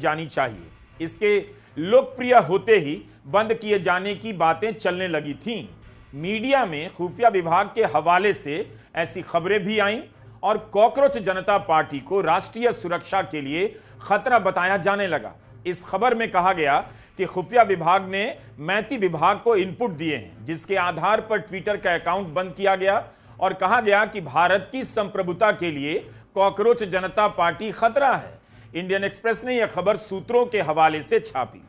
जानी चाहिए। इसके लोकप्रिय होते ही बंद किए जाने की बातें चलने लगी थीं। मीडिया में खुफिया विभाग के हवाले से ऐसी खबरें भी आईं और कॉकरोच जनता पार्टी को राष्ट्रीय सुरक्षा के लिए खतरा बताया जाने लगा। इस खबर में कहा गया कि खुफिया विभाग ने मैती विभाग को इनपुट दिए हैं, जिसके आधार पर ट्विटर का अकाउंट बंद किया गया और कहा गया कि भारत की संप्रभुता के लिए कॉकरोच जनता पार्टी खतरा है। इंडियन एक्सप्रेस ने यह खबर सूत्रों के हवाले से छापी।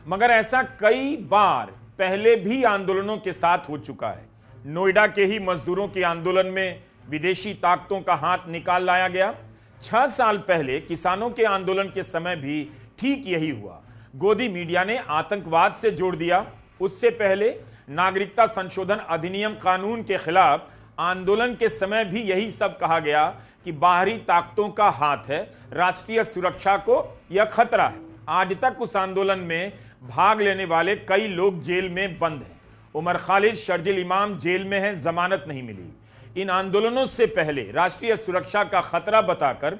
मगर ऐसा कई बार पहले भी आंदोलनों के साथ हो चुका है। नोएडा के ही मजदूरों के आंदोलन में विदेशी ताकतों का हाथ निकाल लाया गया। 6 साल पहले किसानों के आंदोलन के समय भी ठीक यही हुआ। गोदी मीडिया ने आतंकवाद से जोड़ दिया। उससे पहले नागरिकता संशोधन अधिनियम कानून के खिलाफ आंदोलन के समय भी यही सब कहा गया कि बाहरी ताकतों का हाथ है, राष्ट्रीय सुरक्षा को यह खतरा है। आज तक उस आंदोलन में भाग लेने वाले कई लोग जेल में बंद हैं। उमर खालिद, शर्जिल इमाम जेल में हैं, जमानत नहीं मिली। इन आंदोलनों से पहले राष्ट्रीय सुरक्षा का खतरा बताकर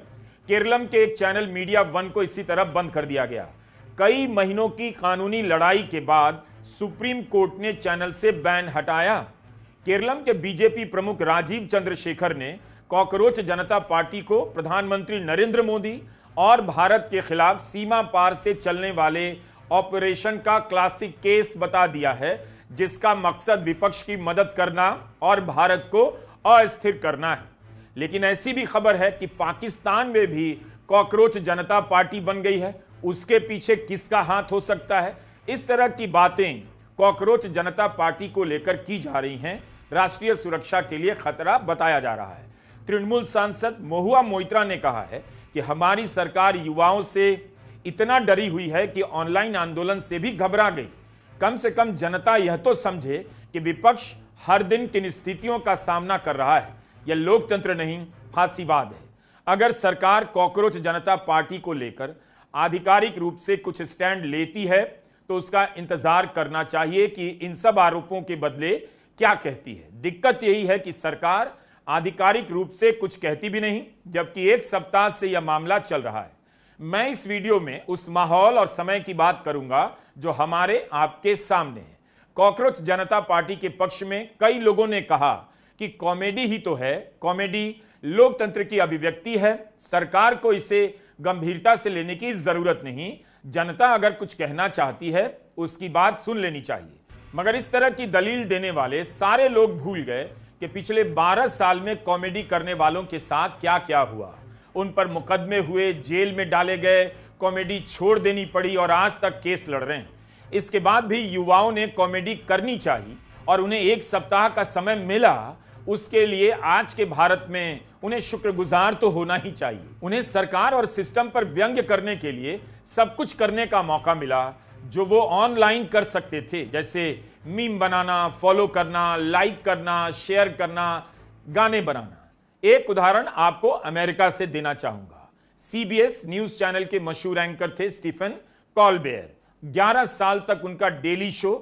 केरलम के एक चैनल मीडिया वन को इसी तरह बंद कर दिया गया। कई महीनों की कानूनी लड़ाई के बाद सुप्रीम कोर्ट ने चैनल से बैन हटाया। केरलम के बीजेपी प्रमुख राजीव चंद्रशेखर ने कॉकरोच जनता पार्टी को प्रधानमंत्री नरेंद्र मोदी और भारत के खिलाफ सीमा पार से चलने वाले ऑपरेशन का क्लासिक केस बता दिया है, जिसका मकसद विपक्ष की मदद करना और भारत को अस्थिर करना है। लेकिन ऐसी भी खबर है कि पाकिस्तान में भी कॉकरोच जनता पार्टी बन गई है। उसके पीछे किसका हाथ हो सकता है? इस तरह की बातें कॉकरोच जनता पार्टी को लेकर की जा रही हैं। राष्ट्रीय सुरक्षा के लिए खतरा बताया जा रहा है। तृणमूल सांसद महुआ मोइत्रा ने कहा है कि हमारी सरकार युवाओं से इतना डरी हुई है कि ऑनलाइन आंदोलन से भी घबरा गई। कम से कम जनता यह तो समझे कि विपक्ष हर दिन किन स्थितियों का सामना कर रहा है। यह लोकतंत्र नहीं, फांसीवाद है। अगर सरकार कॉकरोच जनता पार्टी को लेकर आधिकारिक रूप से कुछ स्टैंड लेती है तो उसका इंतजार करना चाहिए कि इन सब आरोपों के बदले क्या कहती है। दिक्कत यही है कि सरकार आधिकारिक रूप से कुछ कहती भी नहीं, जबकि 1 सप्ताह से यह मामला चल रहा है। मैं इस वीडियो में उस माहौल और समय की बात करूंगा जो हमारे आपके सामने है। कॉकरोच जनता पार्टी के पक्ष में कई लोगों ने कहा कि कॉमेडी ही तो है, कॉमेडी लोकतंत्र की अभिव्यक्ति है, सरकार को इसे गंभीरता से लेने की जरूरत नहीं। जनता अगर कुछ कहना चाहती है उसकी बात सुन लेनी चाहिए। मगर इस तरह की दलील देने वाले सारे लोग भूल गए कि पिछले 12 साल में कॉमेडी करने वालों के साथ क्या क्या हुआ। उन पर मुकदमे हुए, जेल में डाले गए, कॉमेडी छोड़ देनी पड़ी और आज तक केस लड़ रहे हैं। इसके बाद भी युवाओं ने कॉमेडी करनी चाहिए और उन्हें 1 सप्ताह का समय मिला। उसके लिए आज के भारत में उन्हें शुक्रगुजार तो होना ही चाहिए। उन्हें सरकार और सिस्टम पर व्यंग्य करने के लिए सब कुछ करने का मौका मिला जो वो ऑनलाइन कर सकते थे, जैसे मीम बनाना, फॉलो करना, लाइक करना, शेयर करना, गाने बनाना। एक उदाहरण आपको अमेरिका से देना चाहूंगा। सीबीएस न्यूज चैनल के मशहूर एंकर थे स्टीफन कॉलबेयर। 11 साल तक उनका daily show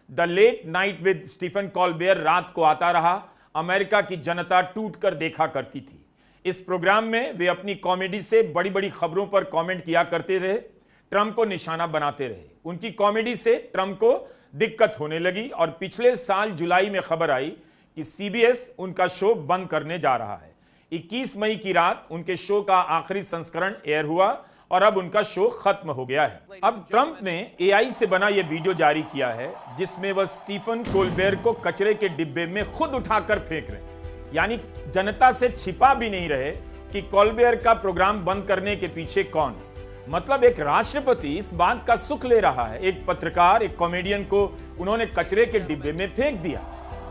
the late night with Stephen Colbert रात को आता रहा। अमेरिका की जनता टूट कर देखा करती थी। इस प्रोग्राम में वे अपनी कॉमेडी से बड़ी बड़ी खबरों पर कमेंट किया करते रहे, ट्रंप को निशाना बनाते रहे। उनकी कॉमेडी से ट्रंप को दिक्कत होने लगी और पिछले साल जुलाई में खबर आई कि सीबीएस उनका शो बंद करने जा रहा है। 21 मई की रात उनके शो का आखिरी संस्करण एयर हुआ और अब उनका शो खत्म हो गया है। अब ट्रंप ने एआई से बना यह वीडियो जारी किया है जिसमें वह स्टीफन कोलबेयर को कचरे के डिब्बे में खुद उठाकर फेंक रहे हैं। यानी जनता से छिपा भी नहीं रहे कि कोलबेयर का प्रोग्राम बंद करने के पीछे कौन है। मतलब एक राष्ट्रपति इस बात का सुख ले रहा है, एक पत्रकार, एक कॉमेडियन को उन्होंने कचरे के डिब्बे में फेंक दिया।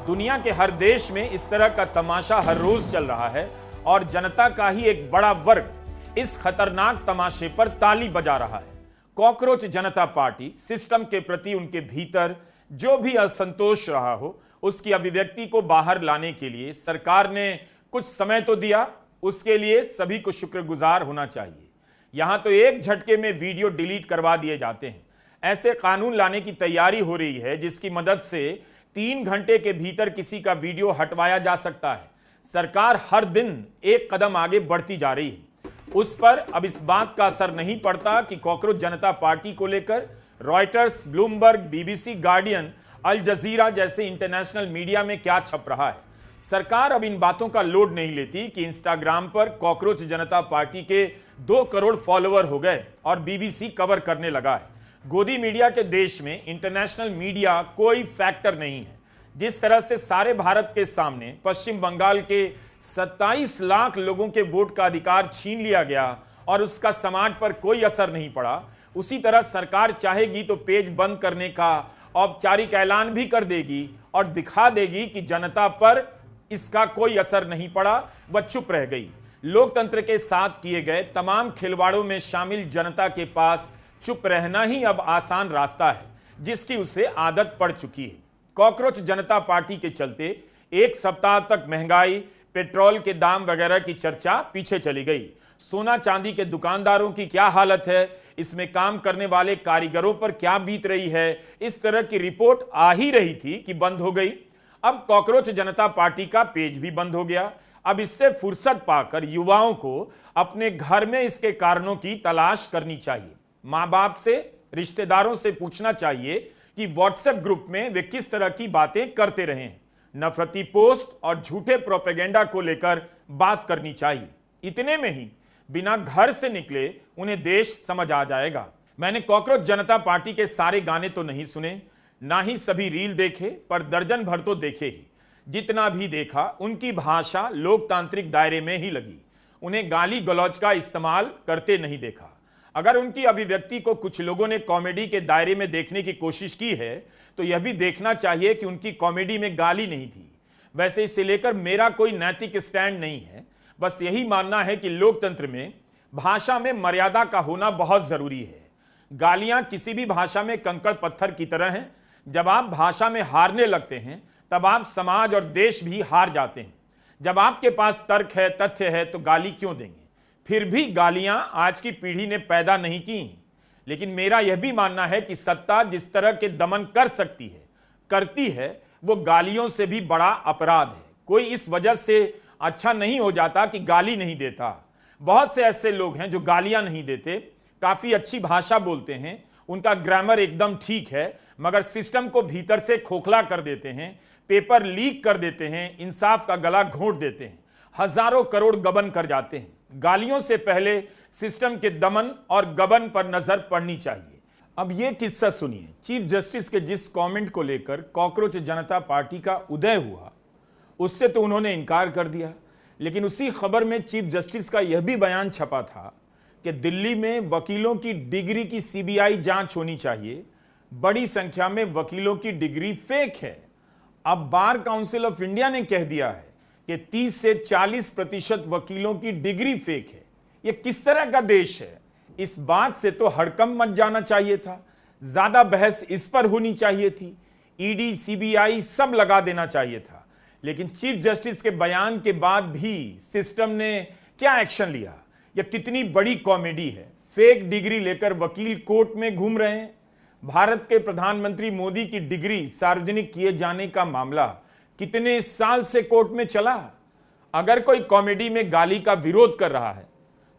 दुनिया के हर देश में इस तरह का तमाशा हर रोज चल रहा है और जनता का ही एक बड़ा वर्ग इस खतरनाक तमाशे पर ताली बजा रहा है। कॉकरोच जनता पार्टी सिस्टम के प्रति उनके भीतर जो भी असंतोष रहा हो उसकी अभिव्यक्ति को बाहर लाने के लिए सरकार ने कुछ समय तो दिया, उसके लिए सभी को शुक्रगुजार होना चाहिए। यहां तो एक झटके में वीडियो डिलीट करवा दिए जाते हैं। ऐसे कानून लाने की तैयारी हो रही है जिसकी मदद से 3 घंटे के भीतर किसी का वीडियो हटवाया जा सकता है। सरकार हर दिन एक कदम आगे बढ़ती जा रही है। उस पर अब इस बात का असर नहीं पड़ता कि कॉकरोच जनता पार्टी को लेकर रॉयटर्स, ब्लूमबर्ग, बीबीसी, गार्डियन, अल जजीरा जैसे इंटरनेशनल मीडिया में क्या छप रहा है। सरकार अब इन बातों का लोड नहीं लेती कि इंस्टाग्राम पर कॉकरोच जनता पार्टी के 2 करोड़ फॉलोअर हो गए और बीबीसी कवर करने लगा है। गोदी मीडिया के देश में इंटरनेशनल मीडिया कोई फैक्टर नहीं है। जिस तरह से सारे भारत के सामने पश्चिम बंगाल के 27 लाख लोगों के वोट का अधिकार छीन लिया गया और उसका समाज पर कोई असर नहीं पड़ा, उसी तरह सरकार चाहेगी तो पेज बंद करने का औपचारिक ऐलान भी कर देगी और दिखा देगी कि जनता पर इसका कोई असर नहीं पड़ा, वह चुप रह गई। लोकतंत्र के साथ किए गए तमाम खिलवाड़ों में शामिल जनता के पास चुप रहना ही अब आसान रास्ता है, जिसकी उसे आदत पड़ चुकी है। कॉकरोच जनता पार्टी के चलते एक सप्ताह तक महंगाई, पेट्रोल के दाम वगैरह की चर्चा पीछे चली गई। सोना चांदी के दुकानदारों की क्या हालत है, इसमें काम करने वाले कारीगरों पर क्या बीत रही है, इस तरह की रिपोर्ट आ ही रही थी कि बंद हो गई। अब कॉकरोच जनता पार्टी का पेज भी बंद हो गया। अब इससे फुर्सत पाकर युवाओं को अपने घर में इसके कारणों की तलाश करनी चाहिए। मां बाप से, रिश्तेदारों से पूछना चाहिए कि व्हाट्सएप ग्रुप में वे किस तरह की बातें करते रहे हैं। नफरती पोस्ट और झूठे प्रोपेगेंडा को लेकर बात करनी चाहिए। इतने में ही बिना घर से निकले उन्हें देश समझ आ जाएगा। मैंने कॉकरोच जनता पार्टी के सारे गाने तो नहीं सुने, ना ही सभी रील देखे, पर दर्जन भर तो देखे ही। जितना भी देखा उनकी भाषा लोकतांत्रिक दायरे में ही लगी। उन्हें गाली गलौज का इस्तेमाल करते नहीं देखा। अगर उनकी अभिव्यक्ति को कुछ लोगों ने कॉमेडी के दायरे में देखने की कोशिश की है तो यह भी देखना चाहिए कि उनकी कॉमेडी में गाली नहीं थी। वैसे इसे लेकर मेरा कोई नैतिक स्टैंड नहीं है, बस यही मानना है कि लोकतंत्र में भाषा में मर्यादा का होना बहुत जरूरी है। गालियां किसी भी भाषा में कंकड़ पत्थर की तरह हैं। जब आप भाषा में हारने लगते हैं तब आप समाज और देश भी हार जाते हैं। जब आपके पास तर्क है, तथ्य है, तो गाली क्यों देंगे। फिर भी गालियां आज की पीढ़ी ने पैदा नहीं की, लेकिन मेरा यह भी मानना है कि सत्ता जिस तरह के दमन कर सकती है, करती है, वो गालियों से भी बड़ा अपराध है। कोई इस वजह से अच्छा नहीं हो जाता कि गाली नहीं देता। बहुत से ऐसे लोग हैं जो गालियां नहीं देते, काफी अच्छी भाषा बोलते हैं, उनका ग्रामर एकदम ठीक है, मगर सिस्टम को भीतर से खोखला कर देते हैं, पेपर लीक कर देते हैं, इंसाफ का गला घोंट देते हैं, हजारों करोड़ गबन कर जाते हैं। गालियों से पहले सिस्टम के दमन और गबन पर नजर पड़नी चाहिए। अब यह किस्सा सुनिए। चीफ जस्टिस के जिस कमेंट को लेकर कॉकरोच जनता पार्टी का उदय हुआ, उससे तो उन्होंने इनकार कर दिया, लेकिन उसी खबर में चीफ जस्टिस का यह भी बयान छपा था कि दिल्ली में वकीलों की डिग्री की सीबीआई जांच होनी चाहिए। बड़ी संख्या में वकीलों की डिग्री फेक है। अब बार काउंसिल ऑफ इंडिया ने कह दिया है कि 30 से 40% वकीलों की डिग्री फेक है। यह किस तरह का देश है। इस बात से तो हड़कंप मच जाना चाहिए था। ज्यादा बहस इस पर होनी चाहिए थी। ईडी, सीबीआई सब लगा देना चाहिए था। लेकिन चीफ जस्टिस के बयान के बाद भी सिस्टम ने क्या एक्शन लिया। यह कितनी बड़ी कॉमेडी है। फेक डिग्री लेकर वकील कोर्ट में घूम रहे हैं। भारत के प्रधानमंत्री मोदी की डिग्री सार्वजनिक किए जाने का मामला कितने साल से कोर्ट में चला। अगर कोई कॉमेडी में गाली का विरोध कर रहा है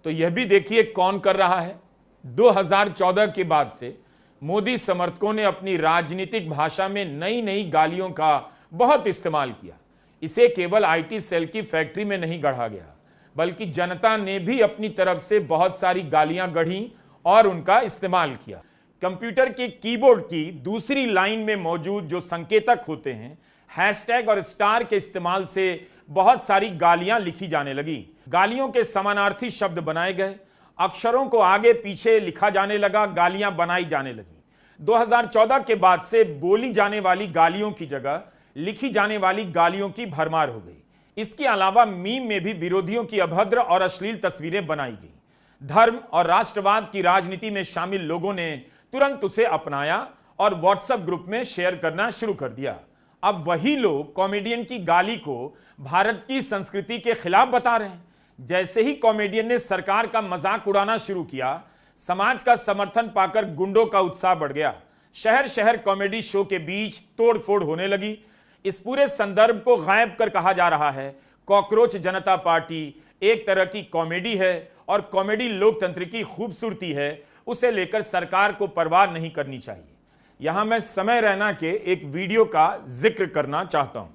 तो यह भी देखिए कौन कर रहा है। 2014 के बाद से मोदी समर्थकों ने अपनी राजनीतिक भाषा में नई नई गालियों का बहुत इस्तेमाल किया। इसे केवल आईटी सेल की फैक्ट्री में नहीं गढ़ा गया, बल्कि जनता ने भी अपनी तरफ से बहुत सारी गालियां गढ़ी और उनका इस्तेमाल किया। कंप्यूटर के कीबोर्ड की दूसरी लाइन में मौजूद जो संकेतक होते हैं, हैशटैग और स्टार के इस्तेमाल से बहुत सारी गालियां लिखी जाने लगी। गालियों के समानार्थी शब्द बनाए गए, अक्षरों को आगे पीछे लिखा जाने लगा, गालियां बनाई जाने लगी। 2014 के बाद से बोली जाने वाली गालियों की जगह लिखी जाने वाली गालियों की भरमार हो गई। इसके अलावा मीम में भी विरोधियों की अभद्र और अश्लील तस्वीरें बनाई गई। धर्म और राष्ट्रवाद की राजनीति में शामिल लोगों ने तुरंत उसे अपनाया और व्हाट्सएप ग्रुप में शेयर करना शुरू कर दिया। अब वही लोग कॉमेडियन की गाली को भारत की संस्कृति के खिलाफ बता रहे हैं। जैसे ही कॉमेडियन ने सरकार का मजाक उड़ाना शुरू किया, समाज का समर्थन पाकर गुंडों का उत्साह बढ़ गया। शहर शहर कॉमेडी शो के बीच तोड़फोड़ होने लगी। इस पूरे संदर्भ को गायब कर कहा जा रहा है कॉकरोच जनता पार्टी एक तरह की कॉमेडी है और कॉमेडी लोकतंत्र की खूबसूरती है, उसे लेकर सरकार को परवाह नहीं करनी चाहिए। यहां मैं समय रैना के एक वीडियो का जिक्र करना चाहता हूं।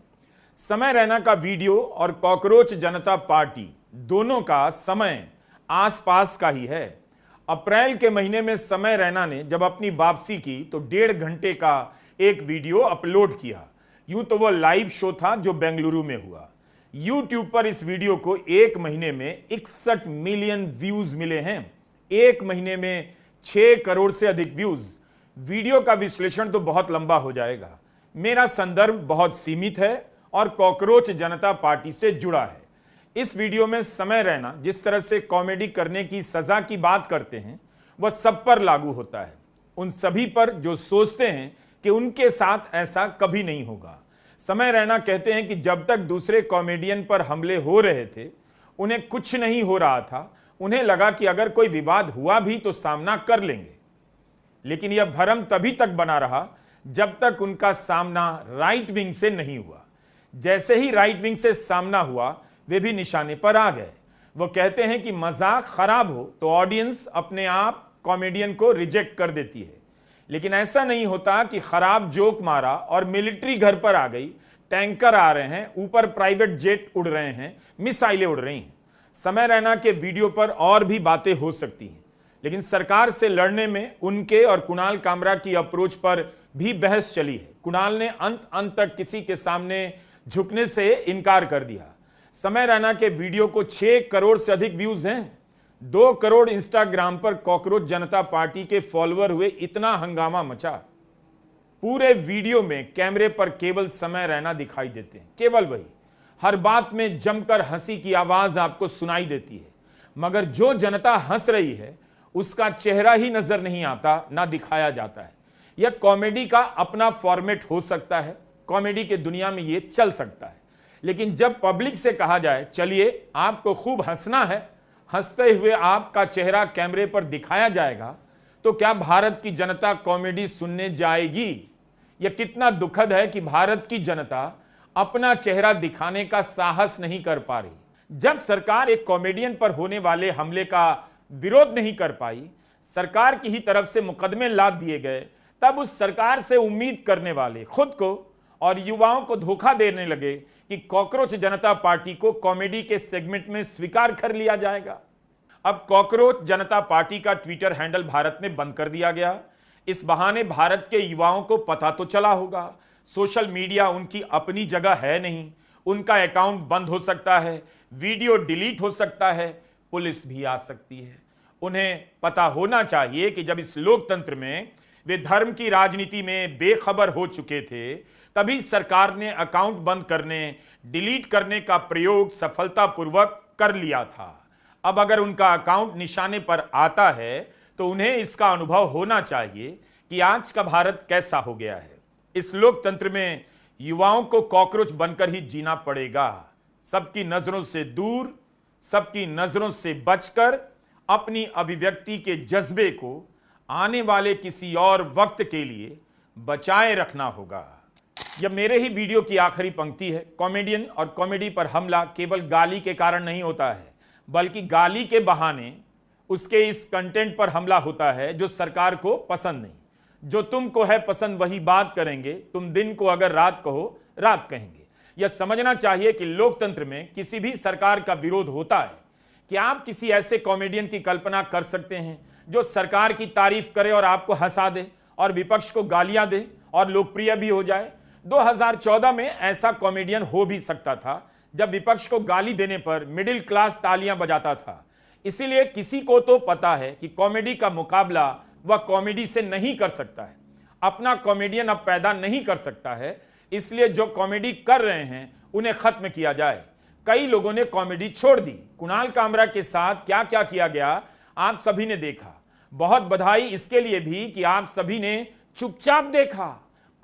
समय रैना का वीडियो और कॉकरोच जनता पार्टी दोनों का समय आसपास का ही है। अप्रैल के महीने में समय रैना ने जब अपनी वापसी की तो 1.5 घंटे का एक वीडियो अपलोड किया। यूं तो वो लाइव शो था जो बेंगलुरु में हुआ। यूट्यूब पर इस वीडियो को एक महीने में 61 मिलियन व्यूज मिले हैं। एक महीने में 6 करोड़ से अधिक व्यूज। वीडियो का विश्लेषण तो बहुत लंबा हो जाएगा। मेरा संदर्भ बहुत सीमित है और कॉकरोच जनता पार्टी से जुड़ा है। इस वीडियो में समय रैना जिस तरह से कॉमेडी करने की सजा की बात करते हैं वह सब पर लागू होता है। उन सभी पर जो सोचते हैं कि उनके साथ ऐसा कभी नहीं होगा। समय रैना कहते हैं कि जब तक दूसरे कॉमेडियन पर हमले हो रहे थे उन्हें कुछ नहीं हो रहा था। उन्हें लगा कि अगर कोई विवाद हुआ भी तो सामना कर लेंगे, लेकिन यह भ्रम तभी तक बना रहा जब तक उनका सामना राइट विंग से नहीं हुआ। जैसे ही राइट विंग से सामना हुआ वे भी निशाने पर आ गए। वो कहते हैं कि मजाक खराब हो तो ऑडियंस अपने आप कॉमेडियन को रिजेक्ट कर देती है, लेकिन ऐसा नहीं होता कि खराब जोक मारा और मिलिट्री घर पर आ गई, टैंकर आ रहे हैं, ऊपर प्राइवेट जेट उड़ रहे हैं, मिसाइलें उड़ रही हैं। समय रैना के वीडियो पर और भी बातें हो सकती हैं, लेकिन सरकार से लड़ने में उनके और कुणाल कामरा की अप्रोच पर भी बहस चली है। कुणाल ने अंत तक किसी के सामने झुकने से इनकार कर दिया। समय रैना के वीडियो को 6 करोड़ से अधिक व्यूज हैं। 2 करोड़ इंस्टाग्राम पर कॉकरोच जनता पार्टी के फॉलोअर हुए। इतना हंगामा मचा। पूरे वीडियो में कैमरे पर केवल समय रैना दिखाई देते हैं, केवल वही। हर बात में जमकर हंसी की आवाज आपको सुनाई देती है, मगर जो जनता हंस रही है उसका चेहरा ही नजर नहीं आता, ना दिखाया जाता है। यह कॉमेडी का अपना फॉर्मेट हो सकता है, कॉमेडी के दुनिया में यह चल सकता है, लेकिन जब पब्लिक से कहा जाए चलिए आपको खूब हंसना है, हंसते हुए आपका चेहरा कैमरे पर दिखाया जाएगा, तो क्या भारत की जनता कॉमेडी सुनने जाएगी? यह कितना दुखद है कि भारत की जनता अपना चेहरा दिखाने का साहस नहीं कर पा रही। जब सरकार एक कॉमेडियन पर होने वाले हमले का विरोध नहीं कर पाई, सरकार की ही तरफ से मुकदमे लाद दिए गए, तब उस सरकार से उम्मीद करने वाले खुद को और युवाओं को धोखा देने लगे कि कॉकरोच जनता पार्टी को कॉमेडी के सेगमेंट में स्वीकार कर लिया जाएगा। अब कॉकरोच जनता पार्टी का ट्विटर हैंडल भारत में बंद कर दिया गया। इस बहाने भारत के युवाओं को पता तो चला होगा सोशल मीडिया उनकी अपनी जगह है नहीं, उनका अकाउंट बंद हो सकता है, वीडियो डिलीट हो सकता है, पुलिस भी आ सकती है। उन्हें पता होना चाहिए कि जब इस लोकतंत्र में वे धर्म की राजनीति में बेखबर हो चुके थे, तभी सरकार ने अकाउंट बंद करने, डिलीट करने का प्रयोग सफलतापूर्वक कर लिया था। अब अगर उनका अकाउंट निशाने पर आता है तो उन्हें इसका अनुभव होना चाहिए कि आज का भारत कैसा हो गया है। इस लोकतंत्र में युवाओं को कॉकरोच बनकर ही जीना पड़ेगा। सबकी नजरों से दूर, सबकी नजरों से बचकर अपनी अभिव्यक्ति के जज्बे को आने वाले किसी और वक्त के लिए बचाए रखना होगा। यह मेरे ही वीडियो की आखिरी पंक्ति है। कॉमेडियन और कॉमेडी पर हमला केवल गाली के कारण नहीं होता है, बल्कि गाली के बहाने उसके इस कंटेंट पर हमला होता है जो सरकार को पसंद नहीं। जो तुमको है पसंद वही बात करेंगे, तुम दिन को अगर रात कहो रात कहेंगे। यह समझना चाहिए कि लोकतंत्र में किसी भी सरकार का विरोध होता है कि आप किसी ऐसे कॉमेडियन की कल्पना कर सकते हैं जो सरकार की तारीफ करे और आपको हंसा दे और विपक्ष को गालियां दे और लोकप्रिय भी हो जाए। 2014 में ऐसा कॉमेडियन हो भी सकता था जब विपक्ष को गाली देने पर मिडिल क्लास तालियां बजाता था। इसीलिए किसी को तो पता है कि कॉमेडी का मुकाबला वह कॉमेडी से नहीं कर सकता है, अपना कॉमेडियन अब पैदा नहीं कर सकता है। इसलिए जो कॉमेडी कर रहे हैं उन्हें खत्म किया जाए। कई लोगों ने कॉमेडी छोड़ दी। कुणाल कामरा के साथ क्या क्या किया गया आप सभी ने देखा। बहुत बधाई इसके लिए भी कि आप सभी ने चुपचाप देखा।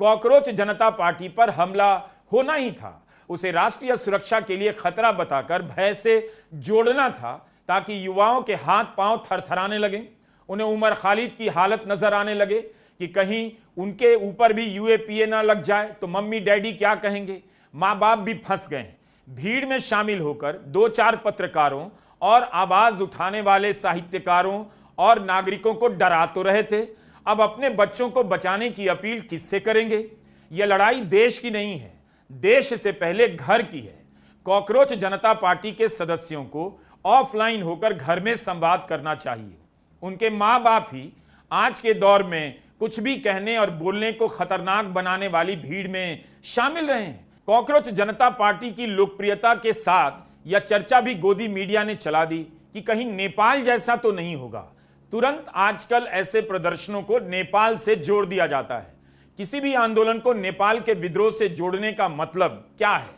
कॉकरोच जनता पार्टी पर हमला होना ही था, उसे राष्ट्रीय सुरक्षा के लिए खतरा बताकर भय से जोड़ना था ताकि युवाओं के हाथ पांव थरथराने लगे, उन्हें उमर खालिद की हालत नजर आने लगे कि कहीं उनके ऊपर भी यूएपीए ना लग जाए तो मम्मी डैडी क्या कहेंगे। मां बाप भी फंस गए हैं। भीड़ में शामिल होकर 2-4 पत्रकारों और आवाज उठाने वाले साहित्यकारों और नागरिकों को डरा तो रहे थे, अब अपने बच्चों को बचाने की अपील किससे करेंगे? यह लड़ाई देश की नहीं है, देश से पहले घर की है। कॉकरोच जनता पार्टी के सदस्यों को ऑफलाइन होकर घर में संवाद करना चाहिए। उनके मां बाप ही आज के दौर में कुछ भी कहने और बोलने को खतरनाक बनाने वाली भीड़ में शामिल रहे हैं। कॉकरोच जनता पार्टी की लोकप्रियता के साथ यह चर्चा भी गोदी मीडिया ने चला दी कि कहीं नेपाल जैसा तो नहीं होगा। तुरंत आजकल ऐसे प्रदर्शनों को नेपाल से जोड़ दिया जाता है। किसी भी आंदोलन को नेपाल के विद्रोह से जोड़ने का मतलब क्या है?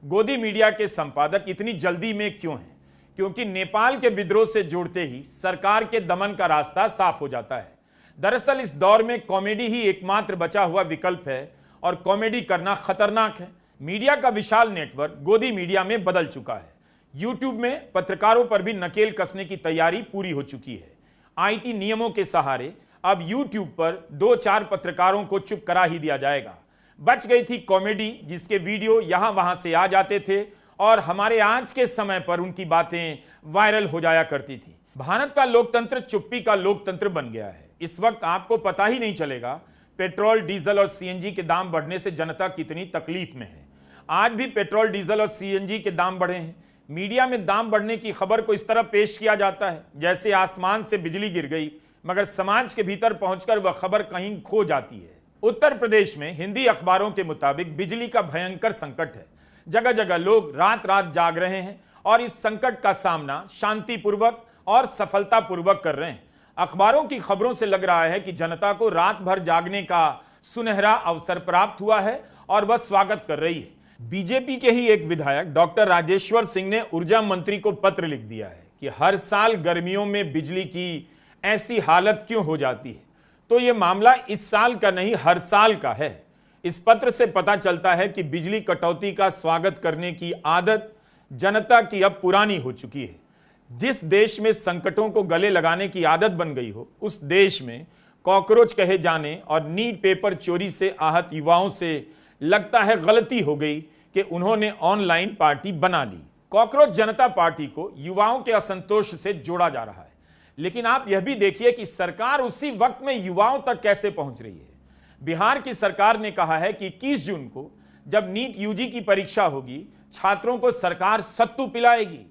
गोदी मीडिया के संपादक इतनी जल्दी में क्यों हैं? क्योंकि नेपाल के विद्रोह से जोड़ते ही सरकार के दमन का रास्ता साफ हो जाता है। दरअसल इस दौर में कॉमेडी ही एकमात्र बचा हुआ विकल्प है और कॉमेडी करना खतरनाक है। मीडिया का विशाल नेटवर्क गोदी मीडिया में बदल चुका है। यूट्यूब में पत्रकारों पर भी नकेल कसने की तैयारी पूरी हो चुकी है। आईटी नियमों के सहारे अब यूट्यूब पर 2-4 पत्रकारों को चुप करा ही दिया जाएगा। बच गई थी कॉमेडी, जिसके वीडियो यहां वहां से आ जाते थे और हमारे आज के समय पर उनकी बातें वायरल हो जाया करती थी। भारत का लोकतंत्र चुप्पी का लोकतंत्र बन गया है। इस वक्त आपको पता ही नहीं चलेगा पेट्रोल, डीजल और सीएनजी के दाम बढ़ने से जनता कितनी तकलीफ में है। आज भी पेट्रोल, डीजल और सीएनजी के दाम बढ़े हैं। मीडिया में दाम बढ़ने की खबर को इस तरह पेश किया जाता है जैसे आसमान से बिजली गिर गई, मगर समाज के भीतर पहुंचकर वह खबर कहीं खो जाती है। उत्तर प्रदेश में हिंदी अखबारों के मुताबिक बिजली का भयंकर संकट है। जगह जगह लोग रात रात जाग रहे हैं और इस संकट का सामना शांतिपूर्वक और सफलतापूर्वक कर रहे हैं। अखबारों की खबरों से लग रहा है कि जनता को रात भर जागने का सुनहरा अवसर प्राप्त हुआ है और वह स्वागत कर रही है। बीजेपी के ही एक विधायक डॉक्टर राजेश्वर सिंह ने ऊर्जा मंत्री को पत्र लिख दिया है कि हर साल गर्मियों में बिजली की ऐसी हालत क्यों हो जाती है। तो यह मामला इस साल का नहीं, हर साल का है। इस पत्र से पता चलता है कि बिजली कटौती का स्वागत करने की आदत जनता की अब पुरानी हो चुकी है। जिस देश में संकटों को गले लगाने की आदत बन गई हो, उस देश में कॉकरोच कहे जाने और नीट पेपर चोरी से आहत युवाओं से लगता है गलती हो गई कि उन्होंने ऑनलाइन पार्टी बना ली। कॉकरोच जनता पार्टी को युवाओं के असंतोष से जोड़ा जा रहा है, लेकिन आप यह भी देखिए कि सरकार उसी वक्त में युवाओं तक कैसे पहुंच रही है। बिहार की सरकार ने कहा है कि 21 जून को जब नीट यूजी की परीक्षा होगी, छात्रों को सरकार सत्तू पिलाएगी।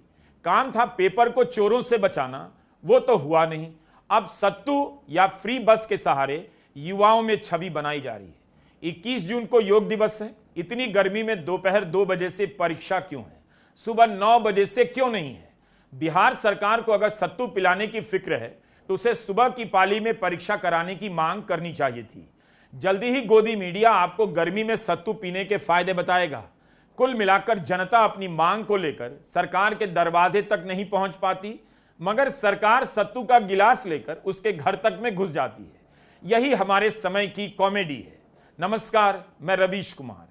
काम था पेपर को चोरों से बचाना, वो तो हुआ नहीं। अब सत्तू या फ्री बस के सहारे युवाओं में छवि बनाई जा रही है। 21 जून को योग दिवस है। इतनी गर्मी में दोपहर 2 बजे से परीक्षा क्यों है? सुबह 9 बजे से क्यों नहीं है? बिहार सरकार को अगर सत्तू पिलाने की फिक्र है तो उसे सुबह की पाली में परीक्षा कराने की मांग करनी चाहिए थी। जल्दी ही गोदी मीडिया आपको गर्मी में सत्तू पीने के फायदे बताएगा। कुल मिलाकर जनता अपनी मांग को लेकर सरकार के दरवाजे तक नहीं पहुंच पाती, मगर सरकार सत्तू का गिलास लेकर उसके घर तक में घुस जाती है। यही हमारे समय की कॉमेडी है। नमस्कार, मैं रवीश कुमार।